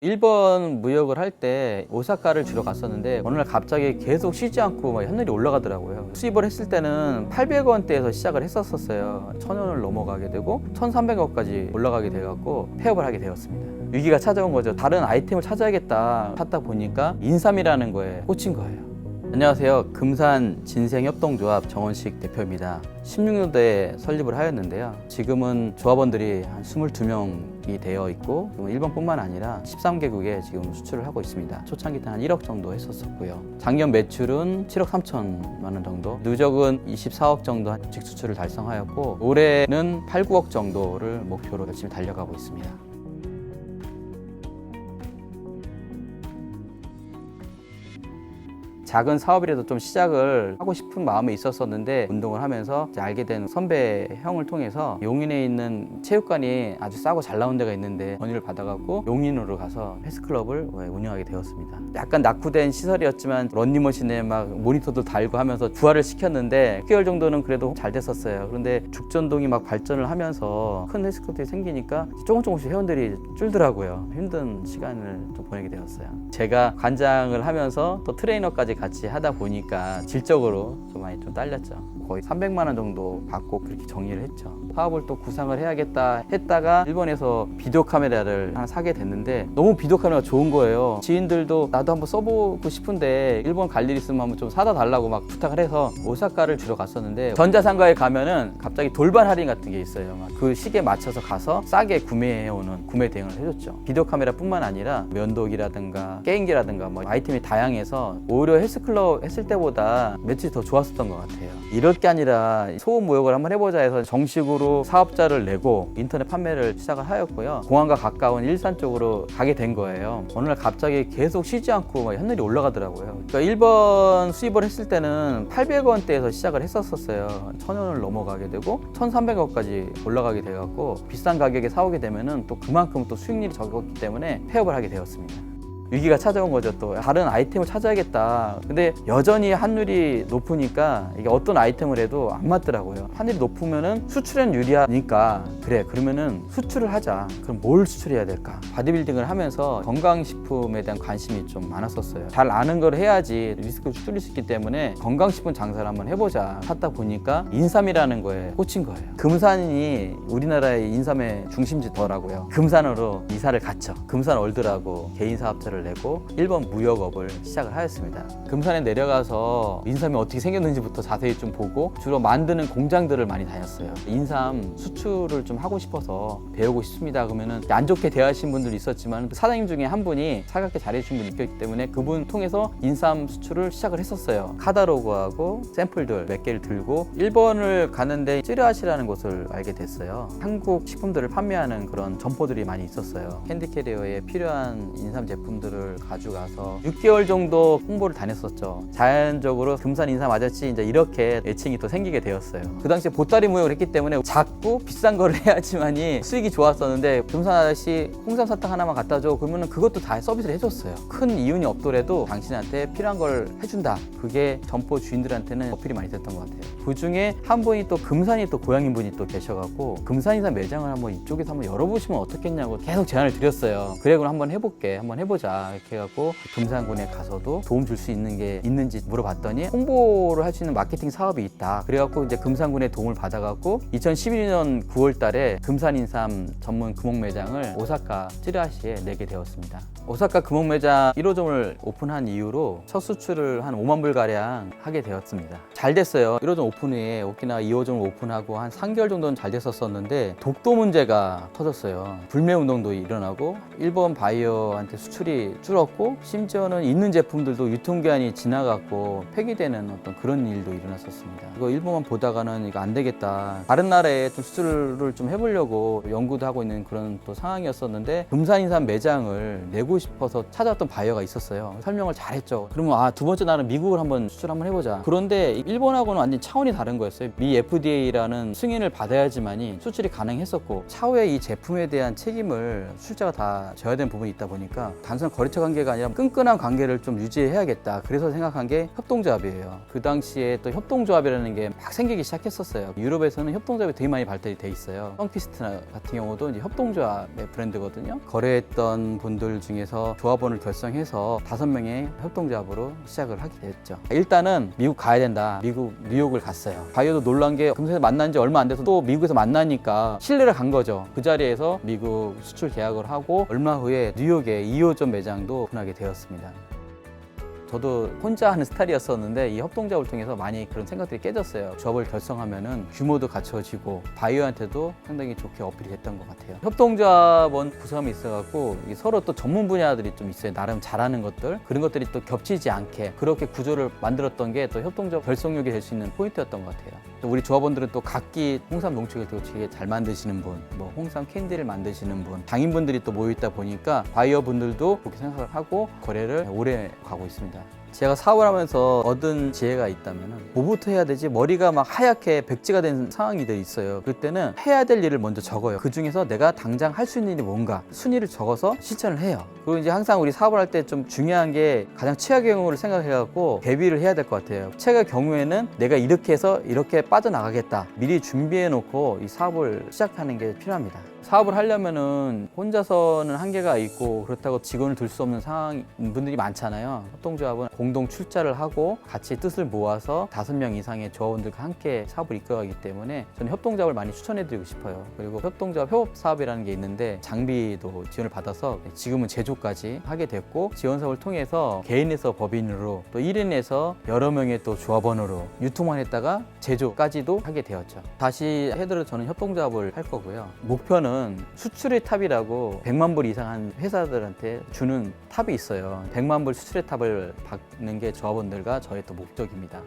일본 무역을 할 때 오사카를 주로 갔었는데 어느 날 갑자기 계속 쉬지 않고 막 환율이 올라가더라고요. 수입을 했을 때는 800원대에서 시작을 했었어요. 1000원을 넘어가게 되고 1300원까지 올라가게 돼갖고 폐업을 하게 되었습니다. 위기가 찾아온 거죠. 다른 아이템을 찾아야겠다 찾다 보니까 인삼이라는 거에 꽂힌 거예요. 안녕하세요. 금산 진생협동조합 정원식 대표입니다. 16년도에 설립을 하였는데요. 지금은 조합원들이 한 22명이 되어 있고 일본뿐만 아니라 13개국에 지금 수출을 하고 있습니다. 초창기 때 한 1억 정도 했었고요. 작년 매출은 7억 3천만 원 정도, 누적은 24억 정도 직수출을 달성하였고 올해는 8, 9억 정도를 목표로 열심히 달려가고 있습니다. 작은 사업이라도 좀 시작을 하고 싶은 마음이 있었었는데 운동을 하면서 알게 된 선배 형을 통해서 용인에 있는 체육관이 아주 싸고 잘 나온 데가 있는데 건의를 받아갖고 용인으로 가서 헬스클럽을 운영하게 되었습니다. 약간 낙후된 시설이었지만 런닝머신에 막 모니터도 달고 하면서 부활을 시켰는데 6개월 정도는 그래도 잘 됐었어요. 그런데 죽전동이 막 발전을 하면서 큰 헬스클럽이 생기니까 조금씩 회원들이 줄더라고요. 힘든 시간을 좀 보내게 되었어요. 제가 관장을 하면서 또 트레이너까지 같이 하다 보니까 질적으로 좀 많이 좀 딸렸죠. 거의 300만 원 정도 받고 그렇게 정리를 했죠. 사업을 또 구상을 해야겠다 했다가 일본에서 비디오 카메라를 하나 사게 됐는데 너무 비디오 카메라가 좋은 거예요. 지인들도 나도 한번 써보고 싶은데 일본 갈 일 있으면 한번 좀 사다 달라고 막 부탁을 해서 오사카를 주로 갔었는데 전자상가에 가면은 갑자기 돌발 할인 같은 게 있어요. 그 시기에 맞춰서 가서 싸게 구매해오는 구매 대행을 해줬죠. 비디오 카메라뿐만 아니라 면도기라든가 게임기라든가 뭐 아이템이 다양해서 오히려 헬스클럽 했을 때보다 매출이 더 좋았었던 것 같아요. 이럴 게 아니라 소음 무역을 한번 해보자 해서 정식으로 사업자를 내고 인터넷 판매를 시작을 하였고요. 공항과 가까운 일산 쪽으로 가게 된 거예요. 어느 날 갑자기 계속 쉬지 않고 막 환율이 올라가더라고요. 그러니까 일본 수입을 했을 때는 800원대에서 시작을 했었어요. 1000원을 넘어가게 되고 1300원까지 올라가게 돼갖고 비싼 가격에 사오게 되면은 또 그만큼 또 수익률이 적었기 때문에 폐업을 하게 되었습니다. 위기가 찾아온 거죠. 또 다른 아이템을 찾아야겠다. 근데 여전히 환율이 높으니까 이게 어떤 아이템을 해도 안 맞더라고요. 환율이 높으면은 수출엔 유리하니까 그래 그러면은 수출을 하자. 그럼 뭘 수출해야 될까? 바디빌딩을 하면서 건강식품에 대한 관심이 좀 많았었어요. 잘 아는 걸 해야지 리스크를 줄일 수 있기 때문에 건강식품 장사를 한번 해보자 하다 보니까 인삼이라는 거에 꽂힌 거예요. 금산이 우리나라의 인삼의 중심지더라고요. 금산으로 이사를 갔죠. 금산월드라고 개인 사업자를 내고 일본 무역업을 시작을 하였습니다. 금산에 내려가서 인삼이 어떻게 생겼는지부터 자세히 좀 보고 주로 만드는 공장들을 많이 다녔어요. 인삼 수출을 좀 하고 싶어서 배우고 싶습니다. 그러면은 안 좋게 대하신 분들이 있었지만 사장님 중에 한 분이 살갑게 잘해주신 분이 있기 때문에 그분 통해서 인삼 수출을 시작을 했었어요. 카다로그하고 샘플들 몇 개를 들고 일본을 가는데 찌르아시라는 곳을 알게 됐어요. 한국 식품들을 판매하는 그런 점포들이 많이 있었어요. 캔디캐리어에 필요한 인삼 제품들을 가져가서 6개월 정도 홍보를 다녔었죠. 자연적으로 금산 인삼 아저씨 이제 이렇게 애칭이 또 생기게 되었어요. 그 당시에 보따리 무역을 했기 때문에 작고 비싼 거를 해야지만이 수익이 좋았었는데 금산 아저씨 홍삼 사탕 하나만 갖다 줘 그러면 그것도 다 서비스를 해줬어요. 큰 이윤이 없더라도 당신한테 필요한 걸 해준다. 그게 점포 주인들한테는 어필이 많이 됐던 것 같아요. 그 중에 한 분이 또 금산이 또 고향인 분이 또 계셔갖고 금산 인삼 매장을 한번 이쪽에서 한번 열어보시면 어떻겠냐고 계속 제안을 드렸어요. 그래 그럼 한번 해볼게. 한번 해보자. 이렇게 해갖고 금산군에 가서도 도움 줄 수 있는 게 있는지 물어봤더니 홍보를 할 수 있는 마케팅 사업이 있다. 그래갖고 이제 금산군의 도움을 받아갖고 2012년 9월 달에 금산인삼 전문 금옥 매장을 오사카 찌르아시에 내게 되었습니다. 오사카 금옥 매장 1호점을 오픈한 이후로 첫 수출을 한 5만 불 가량 하게 되었습니다. 잘 됐어요. 1호점 오픈 후에 오키나와 2호점을 오픈하고 한 3개월 정도는 잘 됐었었는데 독도 문제가 터졌어요. 불매 운동도 일어나고 일본 바이어한테 수출이 줄었고 심지어는 있는 제품들도 유통기한이 지나갔고 폐기되는 어떤 그런 일도 일어났었습니다. 이거 일본만 보다가는 이거 안 되겠다. 다른 나라에 좀 수출을 좀 해보려고 연구도 하고 있는 그런 또 상황이었었는데 금산인삼 매장을 내고 싶어서 찾아왔던 바이어가 있었어요. 설명을 잘했죠. 그러면 두 번째 나는 미국을 한번 수출 한번 해보자. 그런데 일본하고는 완전 차원이 다른 거였어요. 미 FDA라는 승인을 받아야지만이 수출이 가능했었고 차후에 이 제품에 대한 책임을 수출자가 다 져야 되는 부분이 있다 보니까 단순한 거래처 관계가 아니라 끈끈한 관계를 좀 유지해야겠다. 그래서 생각한 게 협동조합이에요. 그 당시에 또 협동조합이라는 게 막 생기기 시작했었어요. 유럽에서는 협동조합이 되게 많이 발달이 돼 있어요. 펑피스트 같은 경우도 이제 협동조합의 브랜드거든요. 거래했던 분들 중에서 조합원을 결성해서 5명의 협동조합으로 시작을 하게 됐죠. 일단은 미국 가야 된다. 미국 뉴욕을 갔어요. 바이어도 놀란 게 금세 만난 지 얼마 안 돼서 또 미국에서 만나니까 신뢰를 간 거죠. 그 자리에서 미국 수출 계약을 하고 얼마 후에 뉴욕에 2호점 매장도 오픈하게 되었습니다. 저도 혼자 하는 스타일이었었는데 이 협동조합을 통해서 많이 그런 생각들이 깨졌어요. 조합을 결성하면은 규모도 갖춰지고 바이어한테도 상당히 좋게 어필이 됐던 것 같아요. 협동조합원 구성이 있어갖고 서로 또 전문 분야들이 좀 있어요. 나름 잘하는 것들 그런 것들이 또 겹치지 않게 그렇게 구조를 만들었던 게 또 협동조합 결성력이 될 수 있는 포인트였던 것 같아요. 또 우리 조합원들은 또 각기 홍삼 농축을 되게 잘 만드시는 분, 뭐 홍삼 캔디를 만드시는 분, 장인분들이 또 모여 있다 보니까 바이어 분들도 그렇게 생각을 하고 거래를 오래 가고 있습니다. 제가 사업을 하면서 얻은 지혜가 있다면 뭐부터 해야 되지? 머리가 막 하얗게 백지가 된 상황이 있어요. 그때는 해야 될 일을 먼저 적어요. 그 중에서 내가 당장 할 수 있는 일이 뭔가 순위를 적어서 실천을 해요. 그리고 이제 항상 우리 사업을 할 때 좀 중요한 게 가장 최악의 경우를 생각해갖고 대비를 해야 될 것 같아요. 최악의 경우에는 내가 이렇게 해서 이렇게 빠져나가겠다. 미리 준비해 놓고 이 사업을 시작하는 게 필요합니다. 사업을 하려면은 혼자서는 한계가 있고 그렇다고 직원을 둘 수 없는 상황 분들이 많잖아요. 협동조합은 공동 출자를 하고 같이 뜻을 모아서 5명 이상의 조합원들과 함께 사업을 이끌어가기 때문에 저는 협동조합을 많이 추천해드리고 싶어요. 그리고 협동조합 협업 사업이라는 게 있는데 장비도 지원을 받아서 지금은 제조까지 하게 됐고 지원 사업을 통해서 개인에서 법인으로 또 1인에서 여러 명의 또 조합원으로 유통만 했다가 제조까지도 하게 되었죠. 다시 해들어 저는 협동조합을 할 거고요. 목표는 수출의 탑이라고 100만 불 이상 한 회사들한테 주는 탑이 있어요. 100만 불 수출의 탑을 받는 게 조합원들과 저의 또 목적입니다.